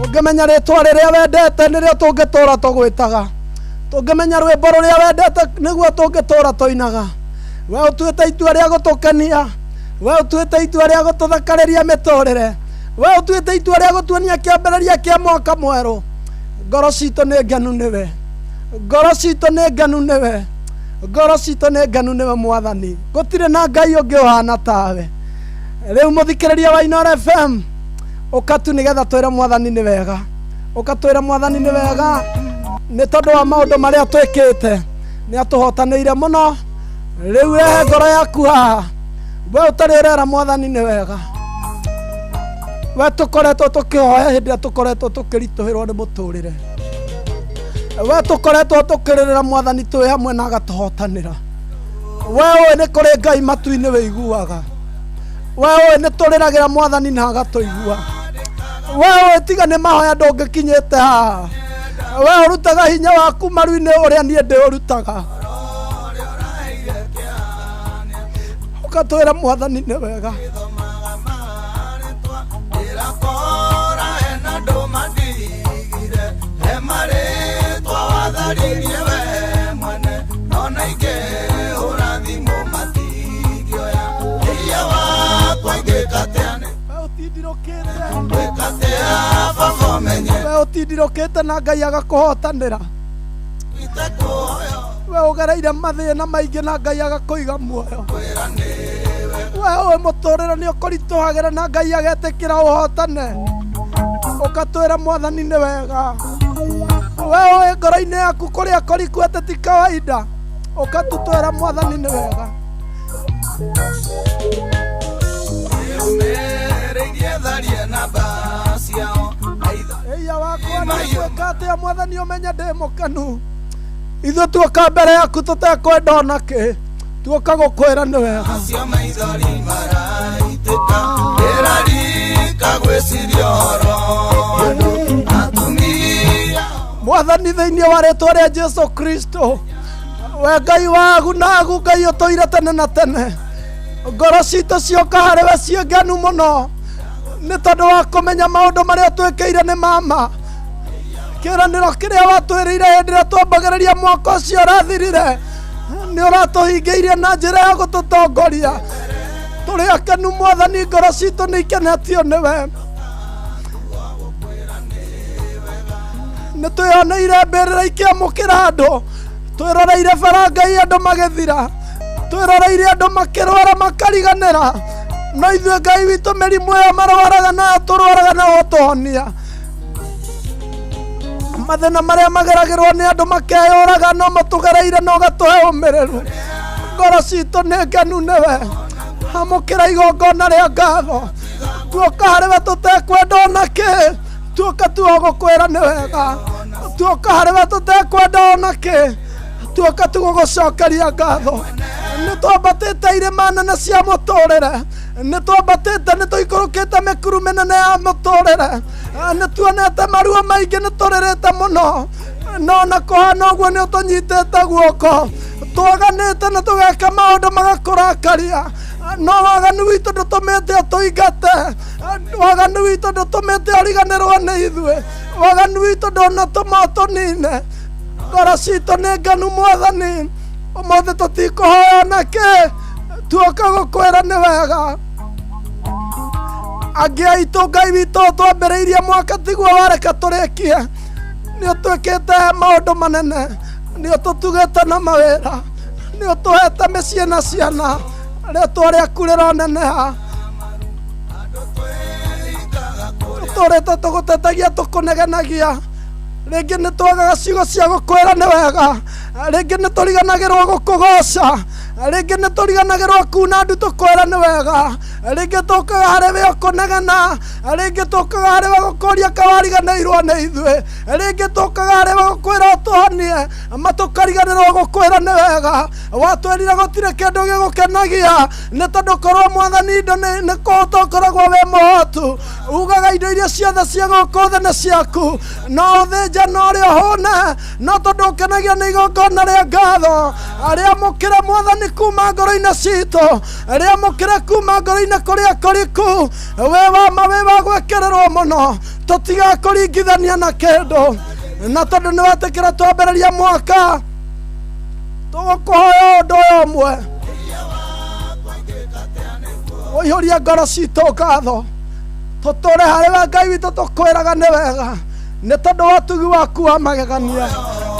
Speaker 1: ũngĩmenya rĩtwa rĩrĩa wendete nĩrĩo tũngĩtũra tũgwĩtaga tũngĩmenya rwĩmbo rũrĩa wendete nĩguo tũngĩtũra tũinaga we ũtuĩte itua rĩa gũtũkenia we ũtuĩte itua rĩa gũtũthakarĩria mĩtũrĩre we ũtuĩte itua rĩa gũtuonia kĩambĩrĩria kĩa mwaka mwerũ ngoro citũ nĩ ngenu nĩwe ngoro citũ nĩ ngenu nĩwe ngoro citũ nĩ ngenu nĩwe Mwathani gũtirĩ na Ngai ũngĩ ũhana tawe rĩu mũthikĩrĩria wa Inooro FM ũka tu nĩgetha twĩre Mwathani nĩ wega ũka twĩre Mwathani nĩ wega nĩ tondũ wa maũndũ marĩa twĩkĩte nĩ atũhotanĩire mũno rĩu rehe ngoro yaku haha we ũtarĩrera Mwathani nĩ wega we tũkoretwo tũkĩhoya hĩndĩ ĩrĩa tũkoretwo tũkĩritũhĩrwo nĩ mũtũrĩre we tũkoretwo tũkĩrĩrĩra Mwathani twĩ hamwe na agatũhotanĩra we ũĩ nĩ kũrĩ Ngai matu-inĩ wĩiguaga we ũĩ nĩ tũrĩragĩra Mwathani na agatũigua we ũĩ tiga nĩ mahoya ndũngĩkinyĩte haha we ũrutaga hinya waku maru-inĩ ũrĩa niĩ ndĩũrutaga ũkatwĩra Mwathani nĩ wega we ũtindirũkĩte na Ngai agakũhotanĩra we ugereire mathina maingi na Ngai agakuiga muoyo we muturire ni ukurituhagira na Ngai agetikira uhotane ukatwira Mwathani ni wega we ngoro-ini yaku kuria kuriku ati ti kawaida ukatutwira Mwathani ni wega Eya wakwa na gwika atia Mwathani umenya ndi mukenu ithuĩ tuoka mbere yaku tũtekwenda ona kĩ tuoka gũkwĩra nĩ wega Mwathani thĩinĩ wa rĩĩtwa rĩa Jesu Kristo we Ngai wagu nagu Ngai ũtũire tene na tene ngoro citũ cioka harĩ we ciĩ ngenu mũno nĩ tondũ wa kũmenya maũndũ marĩa ũtwĩkĩire nĩ mama kĩranĩro kĩrĩa watwĩrĩire hĩndĩ ĩrĩa twambagĩrĩria mwaka ũcio ũrathirire nĩ ũratũhingĩirie na njĩra ya gũtũtongoria tũrĩ akenu Mwathani ngoro citũ nĩ ikenetio nĩwe nĩ twĩoneire mbĩrĩra ikĩamũkĩra andũ twĩroreire Ngai andũ magĩthira twĩroreire andũ makĩrwara makariganĩra no ithuĩ Ngai witũ mĩrimũ ĩyo marwaraga na tũrwaraga na ũtũhonia mathĩna marĩa mageragĩrwo nĩ andũ makeyũraga no matũgereire na ũgatũhe ũmĩrĩru ngoro citũ nĩ ngenu nĩwe amũkĩra igongona rĩa ngatho tuoka harĩ we tũtekwenda ona kĩ tuoka tuo gũkwĩra nĩ wega tuoka harĩ we tũtekwenda ona kĩ tuoka tũgũgũcokeria ngatho nĩ twambatĩte irĩma nene cia mũtũrĩre nĩ twambatĩte nĩ tũikũrũkĩte mĩkuru mĩnene ya mũtũrĩre nĩ tuonete maruo maingĩ nĩ tũrĩrĩte mũno no na kũhana ũguo nĩ ũtũnyitĩte guoko twaganĩte na tũgeka maũndũ magakũrakaria no waganu witũ ndũtũmĩte ũtũingate waganu witũ ndũtũmĩte ũriganĩrwo nĩ ithuĩ waganu witũ ndũnatũma ũtũnine ngoro citũ nĩ ngenu Mwathani ũmũthĩ tũtikũhoya na kĩ tuoka gũkwĩra nĩ wega angĩ aitũ Ngai witũ twambĩrĩirie mwaka tiguo wareka tũrĩkie nĩ ũtwĩkĩte maũndũ manene nĩ ũtũtugĩte na mawĩra nĩ ũtũhete mĩciĩ na ciana rĩĩtwa rĩaku rĩroneneha tũtũrĩte tũgũtetagia tũkũnegenagia rĩngĩ nĩ twagaga ciugo cia gũkwĩra nĩ wega rĩngĩ nĩ tũriganagĩrwo gũkũgoca rĩngĩ nĩ tũriganagĩrwo kuna ndu tũkwĩra nĩ wega rĩngĩ tũkaga harĩ we ũkũnegena rĩngĩ tũkaga harĩ we gũkũria kawariganĩirwo nĩ ithuĩ rĩngĩ tũkaga harĩ we gũkwĩra ũtũhonie matũkariganĩrwo gũkwĩra nĩ wega watwĩrire gũtirĩ kĩndũ gĩgũkenagia nĩ tondũ korwo Mwathani indo nĩ kũhota ũkoragwo wĩ mũhotu ugaga indo iria ciothe cia gũkũ thĩ nĩ ciaku no ũthĩnja no ũrĩa ũhũne no tondũ ũkenagio nĩ igongona rĩa ngatho arĩa mũkĩre Mwathani kuma ngoro-inĩ citũ arĩa mũkĩre kuma ngoro-inĩ kũrĩa kũriku we wama wĩ wa gwĩkĩrĩrwo mũno tũtigakũringithania na kĩndũ na tondũ nĩ wetĩkĩra twambĩrĩria mwaka tũgũkũhoya ũndũ ũyũ ũmwe ũihũrie ngoro citũ ngatho tũtũre harĩ we Ngai witũ tũkwĩraga nĩ wega nĩ tondũ wa ũtugi waku wa magegania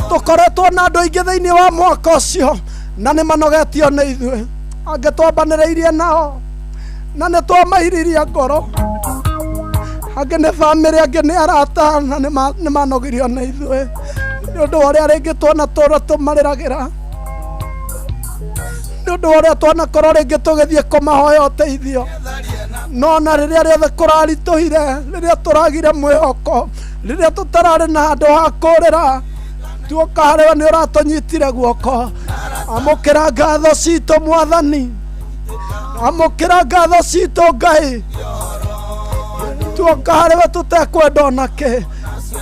Speaker 1: tũkoretwo na andũ aingĩ thĩinĩ wa mwaka ũcio na nĩ manogetio nĩ ithuĩ angĩ twambanĩrĩirie nao na nĩ twamairirie ngoro angĩ nĩ bamĩrĩ angĩ nĩ arata na nĩ manogirio nĩ ithuĩ nĩ ũndũ wa ũrĩa rĩngĩ twanatũũra tũmarĩragĩra nĩ ũndũ wa ũrĩa twanakorwo rĩngĩ tũgĩthiĩ kũmahoya ũteithio no na rĩrĩa rĩothe kũraritũhire rĩrĩa tũragire mwĩhoko rĩrĩa tũtararĩ na handũ ha kũũrĩra tuoka harĩ we nĩ ũratũnyitire guoko amũkĩra ngatho citũ Mwathani amũkĩra ngatho citũ Ngai tuoka harĩ we tũtekwenda ona kĩ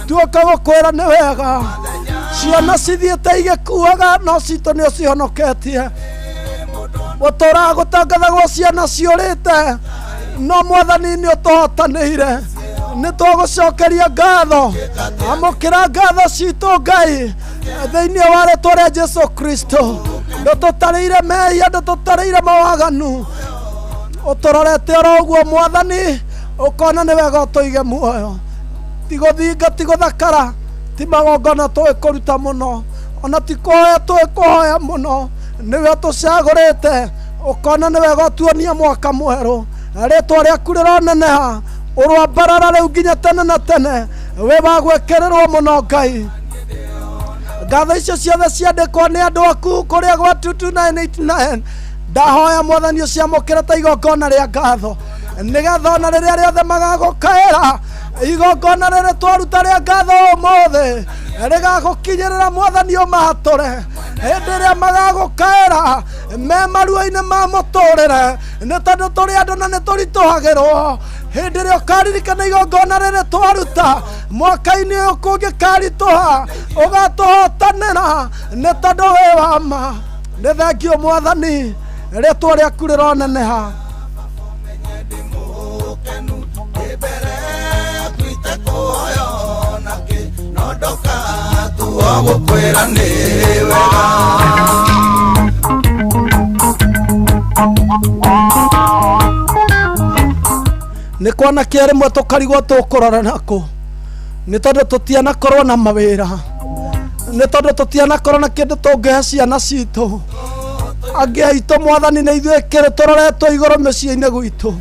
Speaker 1: tuoka gũkwĩra nĩ wega ciana cithiĩte igĩkuaga no citũ nĩ ũcihonoketie gũtũũraga gũtangathagwo ciana ciũrĩte no Mwathani nĩ ũtũhotanĩire nĩ twagũcokeria ngatho amũkĩra ngatho citũ Ngai thĩinĩ wa rĩĩtwa rĩa Jesu Kristo ndũtũtarĩire mehia ndũtũtarĩire mawaganu ũtũrorete oro ũguo Mwathani ũkona nĩ wega ũtũige muoyo ti gũthinga ti gũthakara ti magongona tũĩ kũruta mũno ona ti kuhoya twikuhoya muno niwe tucagurite ukona niwe gotuonia mwaka mweru ritwa riaku rironeneha urwambarara riu nginya tene na tene we wagwekererwo muno Ngai ngatho icio ciothe ciandikwo nĩ andũ aku kũrĩa gwa 22989 ndahoya Mwathani ũciamũkĩre ta igongona rĩa ngatho nĩgetha ona rĩrĩa rĩothe magagũkaĩra igongona rĩrĩ twaruta rĩa ngatho ũmũthĩ rĩgagũkinyĩrĩra Mwathani ũmahatũre hĩndĩ ĩrĩa magagũkaĩra me maruo-inĩ ma mũtũrĩre nĩ tondũ tũrĩ andũ na nĩ tũritũhagĩrwo hĩndĩ ĩrĩa ũkaririkana igongona rĩrĩ twaruta mwaka-inĩ ũyũ kũngĩkaritũha ũgatũhotanĩra nĩ tondũ wĩ wa ma nĩ thengio Mwathani rĩtwa rĩaku rĩroneneha
Speaker 3: gũkwĩra nĩ wega
Speaker 1: nĩ kwana kĩrĩmwe tũkarigwo tũkũrora nakũ nĩ tondũ tũtianakorwo na mawĩra nĩ tondũ tũtianakorwo na kĩndũ tũngĩhe ciana citũ angĩ aitũ Mwathani nĩ ithuĩ kĩrĩ tũroretwo igũrũ mĩciĩ-inĩ gwitũ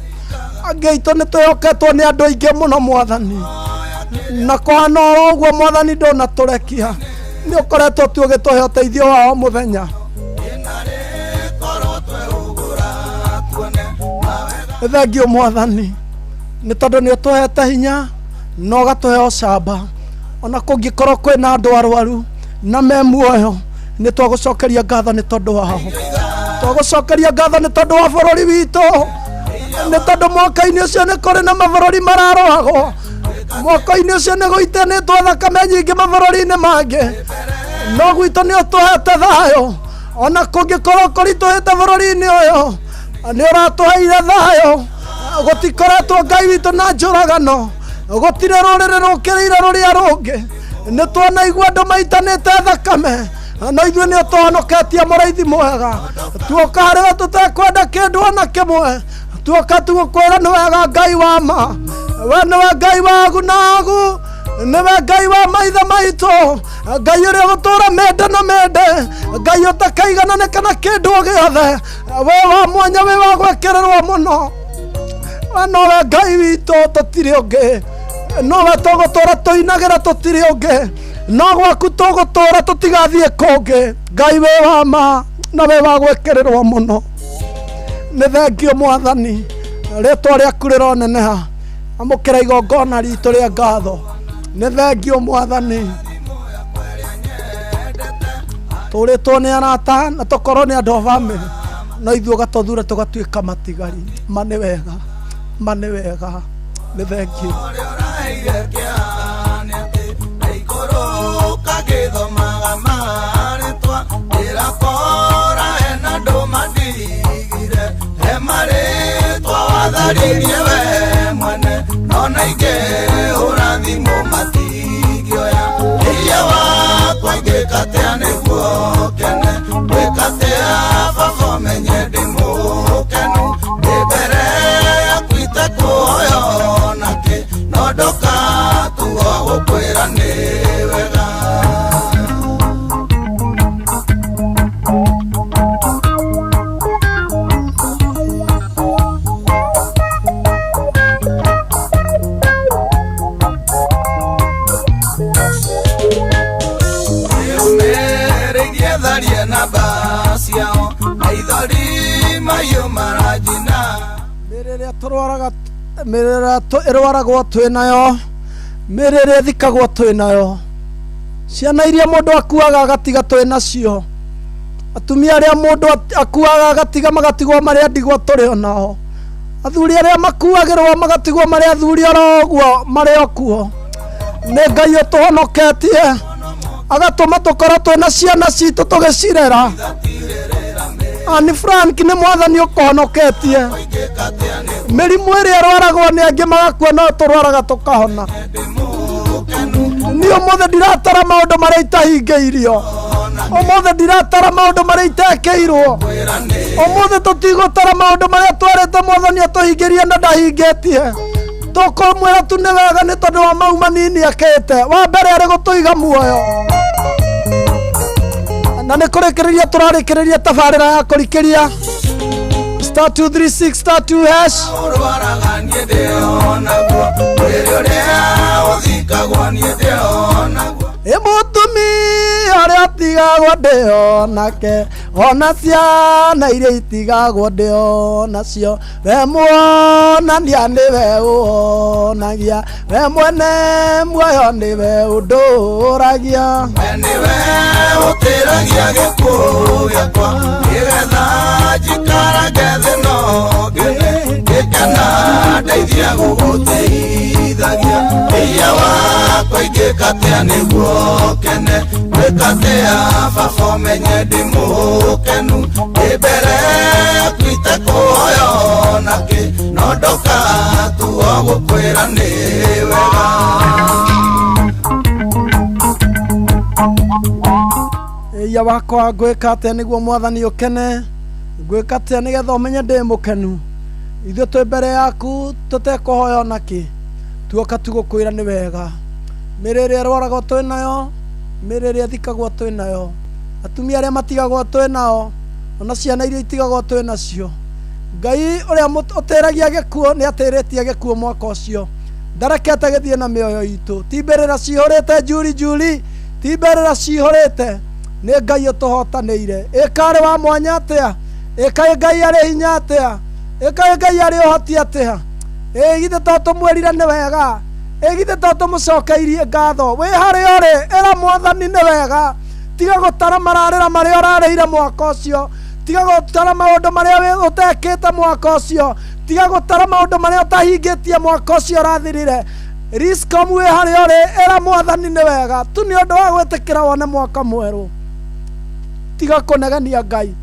Speaker 1: angĩ aitũ nĩ twĩhoketwo nĩ andũ aingĩ mũno Mwathani na kũhana oro ũguo Mwathani ndũnatũrekia nĩ ũkoretwo tu ũgĩtũhe ũteithio wa o mũthenya thengio Mwathani nĩ tondũ nĩ ũtũhete hinya na ũgatũhe ũcamba ona kũngĩkorwo kwĩna andũ arwaru na me muoyo nĩ twagũcokeria ngatho nĩ tondũ wao twagũcokeria ngatho nĩ tondũ wa bũrũri witũ nĩ tondũ mwaka-inĩ ũcio nĩ kũrĩ na mabũrũri mararwagwo mwaka-inĩ ũcio nĩ gũitenĩtwo thakame nyingĩ mabũrũri-inĩ mangĩ no gwitũ nĩ ũtũhete thayũ ona kũngĩkorwo kũritũhĩte bũrũri-inĩ ũyũ nĩ ũratũheire thayũ gũtikoretwo Ngai witũ na njũragano gũtirĩ rũrĩrĩ rũkĩrĩire rũrĩa rũngĩ nĩ tuonaigua andũ maitanĩte thakame no ithuĩ nĩ ũtũhonoketie mũraithi mwega tuoka harĩwe tũtekwenda kĩndũ ona kĩmwe tuoka tũgũkwĩra nĩ wega Ngai wa ma we nĩwe Ngai wa agu na agu nĩwe Ngai wa maithe maitũ Ngai ũrĩa gũtũra mende na mende Ngai ũtakaigananĩka na kĩndũ o gĩothe we wa mwanya we wa gwekererwo mũno we nowe Ngai witũ tũtirĩ ũngĩ nowe tũgũtũra tũinagĩra tũtirĩ ũngĩ no gwaku tũgũtũra tũtigathiĩ kũngĩ Ngai we wa ma na we wa gwekererwo mũno nĩ thengio Mwathani rĩtwa rĩaku rĩroneneha amũkĩra igongona ritũ rĩa ngatho nĩ thengio Mwathani tũrĩtwo nĩ arata na tũkorwo nĩ andũ a bamĩrĩ no ithuĩ ũgatũthura tũgatuĩka matigari ma nĩ wega nĩ thengio
Speaker 3: Tharirie we mwene nona ingĩ ũrathimũ matingĩoya iria wakwa ingĩkatea nĩguo kene gwĩkatea baba ũmenye ndĩ mũkenu ndĩ mbere yaku itekũoyo nakĩ no ndũkatuo gũkwĩra nĩ wega
Speaker 1: mĩrĩre ĩrwaragwo twĩ nayo mĩrĩre ĩthikagwo twĩ nayo ciana iria mũndũ akuaga agatiga twĩ nacio atumia arĩa mũndũ akuaga agatiga magatigwo marĩa ndigwa tũrĩ o nao athuri arĩa makuagĩrwo magatigwo marĩa athuri oro ũguo marĩ okuo nĩ Ngai ũtũhonoketie agatũma tũkorwo twĩ na ciana citũ tũgĩcirera Ani Frank nĩ Mwathani ũkũhonoketie mĩrimũ ĩrĩa ĩrwaragwo nĩ angĩ magakua no tũrwaraga tũkahona niĩ ũmũthĩ ndiratara maũndũ marĩa itahingĩirio ũmũthĩ ndiratara maũndũ marĩa itekĩirwo ũmũthĩ tũtigũtara maũndũ marĩa twarĩte Mwathani atũhingĩrie na ndahingĩtie tũkũmwĩra tu nĩ wega nĩ tondũ wa mau manini akĩte wa mbere arĩ gũtũiga muoyo na nä kå rä kä rä ria tå rarä kä rä ria tabarä ra ya kå rikä ria *236*2# Mũtumia ũrĩa ũtigagwo ndĩonake, ona ciana iria itigagwo ndĩonacio, we muonania nĩwe ũonagia, we mwene muoyo nĩwe ũndũragia, we nĩwe ũtĩragia gĩkuũ gĩakwa, nĩgetha njikarage thĩ no ngene, ngĩkena ndeithia gũgũteithagia, ĩya wakwa ingĩkatia nĩguo kene, gwĩkatia baba ũmenye ndĩ mũkenu, ndĩ mbere yaku itekũhoya onakĩ, no ndoka tuo gũkwĩra nĩ wega. Ĩya wakwa ngwĩka atĩa nĩguo Mwathani ũkene, ngwĩka atĩa nĩgetha ũmenye ndĩ mũkenu, ithuĩ twĩ mbere yaku tũtekũhoya onakĩ, tuoka tu gũkwĩra nĩ wega. Mĩrĩ ĩrĩa ĩrwaragwo twĩ nayo, mĩrĩ ĩrĩa ĩthikagwo twĩ nayo, atumia arĩa matigagwo twĩ nao, ona ciana iria itigagwo twĩ nacio, Ngai ũrĩa ũtĩragia gĩkuũ nĩ atĩrĩtie gĩkuũ mwaka ũcio, ndarekete gĩthiĩ na mĩoyo itũ, ti mbĩrĩra cihũrĩte njuri njuri, ti mbĩrĩra cihũrĩte, nĩ Ngai ũtũhotanĩire. Ĩkarĩ wa mwanya atĩa, ĩkaĩ Ngai arĩ hinya atĩa, ĩkaĩ Ngai arĩ ũhoti atĩa, githĩ to tũmwĩrire nĩ wega, githĩ to tũmũcokeirie ngatho, wĩ harĩa ũrĩ ĩra Mwathani nĩ wega, tiga gũtara mararĩra marĩa ũrarĩire mwaka ũcio, tiga gũtara maũndũ marĩa ũtekĩte mwaka ũcio, tiga gũtara maũndũ marĩa ũtahingĩtie mwaka ũcio ũrathirire. Riscom wĩ harĩa ũrĩ ĩra Mwathani nĩ wega, tu nĩ ũndũ wa gwĩtĩkĩra wone mwaka mwerũ, tiga kũnegenia Ngai,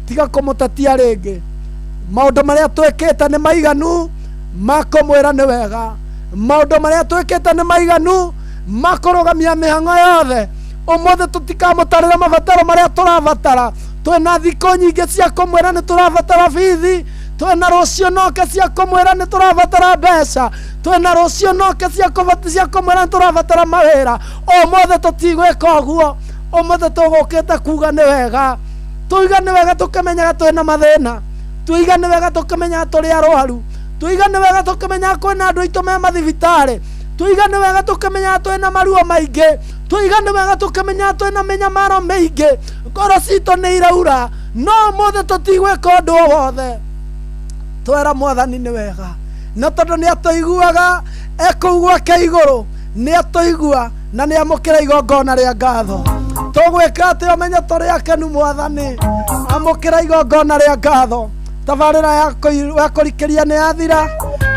Speaker 1: tiga kũmũtetia rĩngĩ, maũndũ marĩa twĩkĩte nĩ maiganu makũmwĩra nĩ wega, maũndũ marĩa twĩkĩte nĩ maiganu makũrũgamia mĩhang'o yothe. Ũmũthĩ tũtikamũtarĩra mabataro marĩa tũrabatara, twĩna thikũ nyingĩ cia kũmwĩra nĩ tũrabatara bithi, twĩna rũciũ noke cia kũmwĩra nĩ tũrabatara mbeca, twĩna rũciũ noke cia kũmwĩra nĩ tũrabatara mawĩra. Ũmũthĩ tũtigwĩka ũguo, ũmũthĩ tũgũkĩte kuga nĩ wega, tuiga nĩ wega tũkĩmenyaga twĩna mathĩna, tuiga nĩ wega tũkĩmenyaga tũrĩ arwaru, tuiga nĩ wega tũkĩmenyaga kwĩna andũ aitũ me mathibitarĩ, tuiga nĩ wega tũkĩmenyaga twĩna maruo maingĩ, tuiga nĩ wega tũkĩmenyaga twĩna mĩnyamaro mĩingĩ, ngoro citũ nĩ iraura, no ũmũthĩ tũtigwĩka ũndũ o wothe, twera Mwathani nĩ wega, na tondũ nĩ atũiguaga ekũu gwake igũrũ, nĩ atũigua na nĩ amũkĩra igongona rĩa ngatho. Tũgwĩka atĩ ũmenye tũrĩ akenu Mwathani, amũkĩra igongona rĩa ngatho. Tabarĩra ya kũrikĩria nĩ yathira,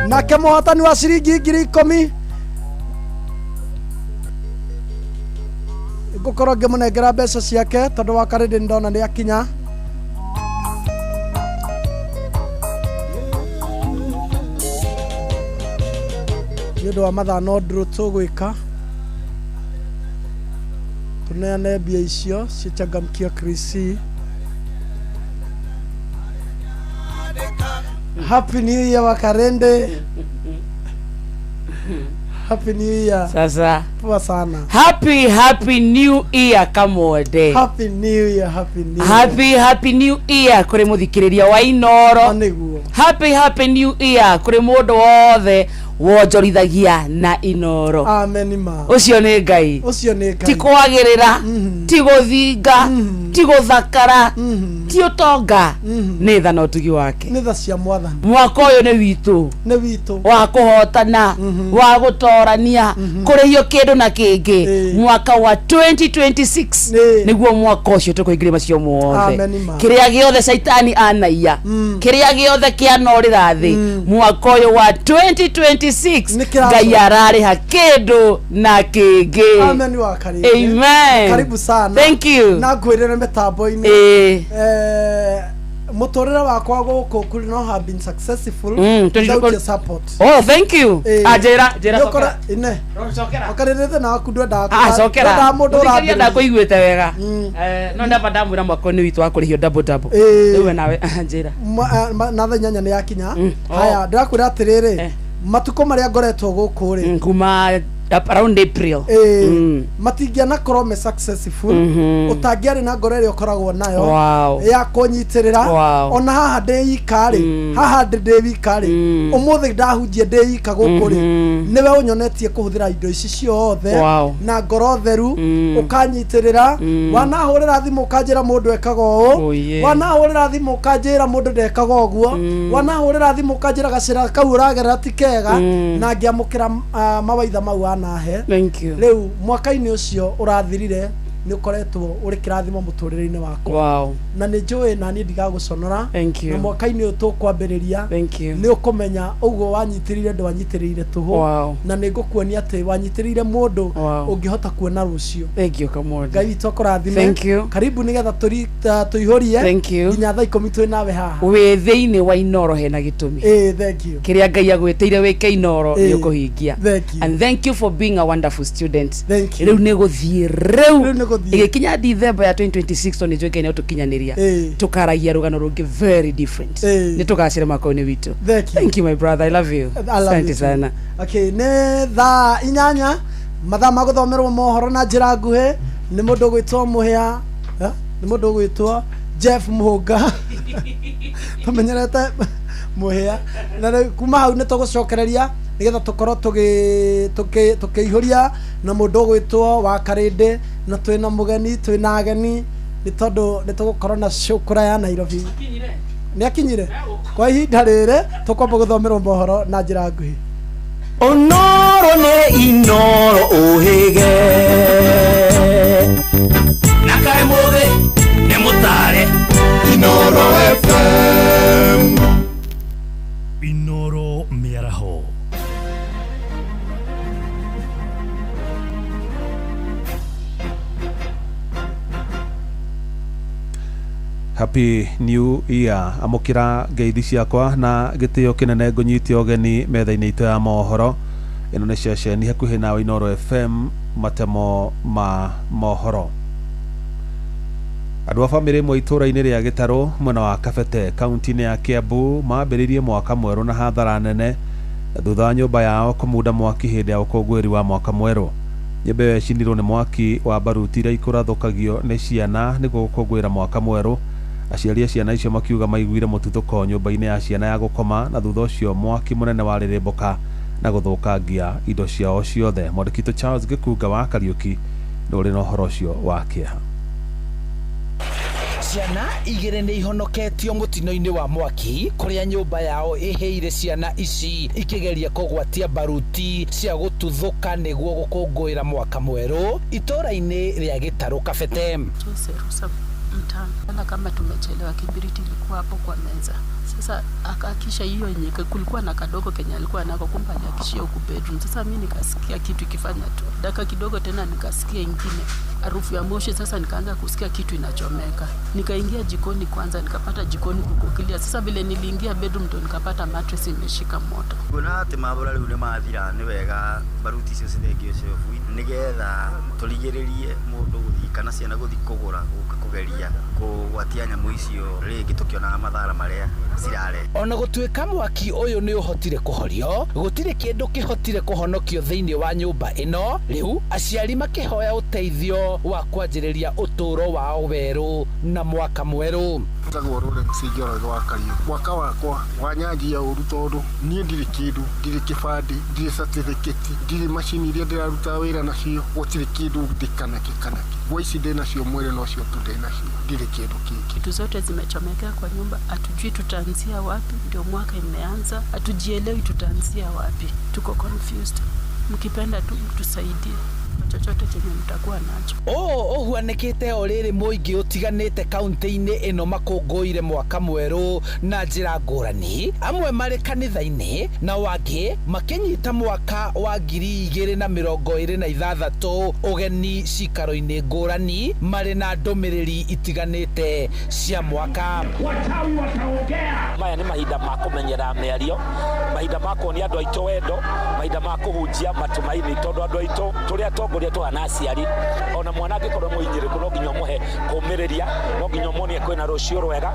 Speaker 1: nake mũhotani wa ciringi 10,000 ngũkorwo ngĩmũnengera mbeca ciake, tondũ wa karĩ ndĩ ndona nĩ akinya. Nĩ ũndũ wa mathaa no ndũrũ tũgwĩka, tũneane mbia icio cichangamkia Krisi. Happy New Year Wakarende. Happy New Year.
Speaker 2: Sasa.
Speaker 1: Poa sana.
Speaker 2: Happy New Year Kamode.
Speaker 1: Happy New Year, Happy New Year.
Speaker 2: Happy New Year kuri muthikiriria wa Inoro.
Speaker 1: Aniguo.
Speaker 2: Happy New Year kuri mundu wothe wonjorithagia na Inoro.
Speaker 1: Amen ma.
Speaker 2: Ucio ni Ngai.
Speaker 1: Ucio ni Ngai.
Speaker 2: Ti kwagirira, ti guthinga, ti guthakara, ti utonga, ni tha no tugi wake.
Speaker 1: Ni tha cia Mwathani.
Speaker 2: Mwaka uyu ni witu.
Speaker 1: Ni witu.
Speaker 2: Wa kuhotana, wa gutorania, kurihio kindu na kingi. Mwaka wa 2026 niguo mwaka ucio tukuingira macio mothe. Kiria giothe Saitani anaiya, kiria giothe kianorira thi, mwaka uyu wa 2026 Ngai arariha kindu na kingi.
Speaker 1: Amen wa karibu.
Speaker 2: Amen.
Speaker 1: Karibu sana.
Speaker 2: Thank you.
Speaker 1: Na ngwirira mitambo-ini. Mutorera wakwa guku kuri no have been successful without your support.
Speaker 2: Oh, thank you. Ajera
Speaker 1: sokera. Ine. Sokera. Okarerete na akundwa ndaka.
Speaker 2: Sokera.
Speaker 1: Nda mundu
Speaker 2: urathia ndakuiguite wega. No ndaba ndamwira mwako ni witu akurihio double. Riu nawe ajera.
Speaker 1: Na thanyanya ni yakinya. Haya, ndakwira atiriri. Matuko maria ngoretwo guku ri.
Speaker 2: Kuma around April
Speaker 1: matingia na korome successful utangiari na ngoro ire ukoragwo nayo ya kunyitirira ona haha ndi ikari haha ndi wikari umuthi ndahunjie ndi ika gukuri niwe unyonetie kuhuthira indo ici ciothe na ngoro theru ukanyitirira wanahurira thimu ukanjira mundu ekaga uu wanahurira thimu ukanjira mundu ndekaga uguo wanahurira thimu ukanjira gacira kau uragerera tikega na ngiamukira mawaitha mau anahe.
Speaker 2: Thank you.
Speaker 1: Riu mwaka-ini ucio urathirire ni ukoretwo uri kirathimo muturire-ini wako na ni njui na ni ndigaguconora na mwaka-ini uyu tukwambiriria ni ukumenya uguo wanyitirire ndwanyitirire tuhu na ni ngukuonia ati wanyitirire mundu ungihota kuona rucio.
Speaker 2: Thank you Kamondi.
Speaker 1: Ngai witu akurathime. Karibu nigetha tuihurie nginya thaa 10 twi nawe haha
Speaker 2: wi thiini wa Inoro hena gitumi.
Speaker 1: Thank you.
Speaker 2: Kiria Ngai agwitire wike Inoro ni ukuhingia. And thank you for being a wonderful student. Riu ni guthie riu igikinya December ya 2026 to nijweke ni tukinyaniria tukaragia rugano rungi very different ni tukacira makoni witu. Thank you my brother, I love you. Asante sana.
Speaker 1: Okay, ne thaa 8 mathaa ma guthomerwo mohoro na njira nguhi ni mundu gwitwo muhia ni mundu gwitwo Jeff Muhunga tumenyerete muhia na kuma hau ni tugucokereria nigetha tukorwo tukiihuria na mundu gwitwo wa Karinde na twina mugeni twina ageni ni tondu ni tugukorwo na shukura ya Nairobi ni akinyire kwa ihinda rire tukwamba guthomerwo mohoro na njira nguhi.
Speaker 4: Onoro ne Inoro uhige nakae muthe ne mutare Inoro FM Inoro miaraho.
Speaker 5: Happy New Year amukira ngeithi ciakwa na gitio kinene ngunyitio geni metha-ini itu ya mohoro ino ni ceceni hakuhi nawe Inoro FM matemo ma mohoro. Andu a family imwe itura-ini ria Gitaru mwena wa Kabete kaunti-ini ya Kiambu mambiririe mwaka mweru na hathara nene thutha wa nyumba yao kumuda mwaki hindi ya ukungwiri wa mwaka mweru. Nyumba iyo yacinirwo ni mwaki wa baruti iria ikurathukagio ni ciana niguo gukungwira mwaka mweru. Aciari a ciana icio makiuga maiguire mututhuko nyumba-ini ya ciana ya gukoma na thutha ucio mwaki munene wariribũka na guthukangia indo ciao ciothe. Mwandĩki Charles Gĩkunga wa Kariuki ndũrĩ na ũhoro ũcio wa kĩeha.
Speaker 4: Ciana igĩrĩ nĩ ihonoketio mũtino-inĩ wa mwaki kũrĩa nyũmba yao ĩhĩire ciana ici ikĩgeria kũgwatia baruti cia gũtuthũka nĩguo gũkũngũĩra mwaka mwerũ itũra-inĩ rĩa Gĩtarũ Kabete.
Speaker 6: Mtana kama tumechelewa, kibiriti ilikuwa hapo kwa meza. Sasa akakisha hiyo yenye kulikuwa na kadogo Kenya alikuwa nako, kumbe aliakishia huko bedroom. Sasa mimi nikasikia kitu ikifanya tu dakika kidogo, tena nikasikia ingine harufu ya moshi. Sasa nikaanza kusikia kitu inachomeka, nikaingia jikoni kwanza, nikapata jikoni kukukilia. Sasa vile niliingia bedroom ndo nikapata mattress imeshika moto.
Speaker 7: Kuna ati mabura riu ni mathira ni wega baruti cio cithengio cio bui nigetha turigiririe mundu guthi kana ciana guthi kugura kugeria kugwatia nyamu icio ringi tukiona mathara maria cirare.
Speaker 4: Ona gũtuĩka mwaki ũyũ nĩ ũhotire kũhorio, gũtirĩ kĩndũ kĩhotire kũhonokio thĩinĩ wa nyũmba ĩno. Rĩu aciari makĩhoya ũteithio wa kwanjĩrĩria ũtũũro wao werũ na mwaka mwerũ.
Speaker 8: Ndagwo rore msijoro wa Kariuki. Mwaka wakwa wanyanjia ũru tondũ niĩ ndirĩ kĩndũ, ndirĩ kĩbandĩ, ndirĩ certificate, ndirĩ macini iria ndĩraruta wĩra nacio, gũtirĩ kĩndũ ndikanaki. Voice ndĩ nacio, mwĩrĩ nocio tu ndĩ nacio, ndirĩ kĩndũ kĩngĩ.
Speaker 6: Vitu zote zimechomekea kwa nyumba, hatujui tutaanzia wapi. Ndio mwaka imeanza, hatujielewi tutaanzia wapi, tuko confused. Mkipenda tu tusaidie chochote chenye mtakuwa nacho.
Speaker 4: Ũhuanĩkĩte o rĩrĩ mũingĩ ũtiganĩte kaunti-inĩ ĩno makũngũĩire mwaka mwerũ na njĩra ngũrani, amwe marĩ kanitha-inĩ na wangĩ makĩnyita mwaka wa 2026 ũgeni cikaro-inĩ ngũrani marĩ na ndũmĩrĩri itiganĩte cia mwaka.
Speaker 9: Watawi wataongea. Maya nĩ mahinda ma kũmenyera mĩario, mahinda ma kuonia andũ aitũ wendo, mahinda ma kũhunjia matumaini, tondũ andũ aitũ tũrĩa tongo muria tuhana aciari ona mwana angikorwo muinyiriku no nginya muhe kumiriria no nginya muonie kwina rucio rwega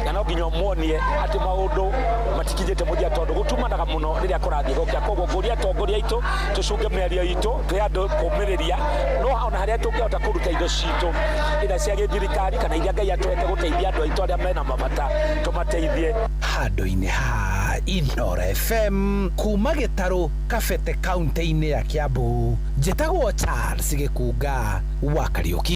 Speaker 9: na no nginya muonie ati maundu matikinyite muthia tondu gutumanaga muno riria kurathie gokia koguo nguria tongoria itu tucunge mĩario itu twi andu kumiriria no ona haria tungihota kuruta indo citu ira cia githirikari kana iria Ngai atwete guteithia andu aitu aria mena mabata tumateithie
Speaker 4: handu-inĩ ha Inooro FM kuma Gĩtarũ Kabete kaunti-inĩ ya Kiambu njĩtagwo Charles Gĩkunga wa Kariuki.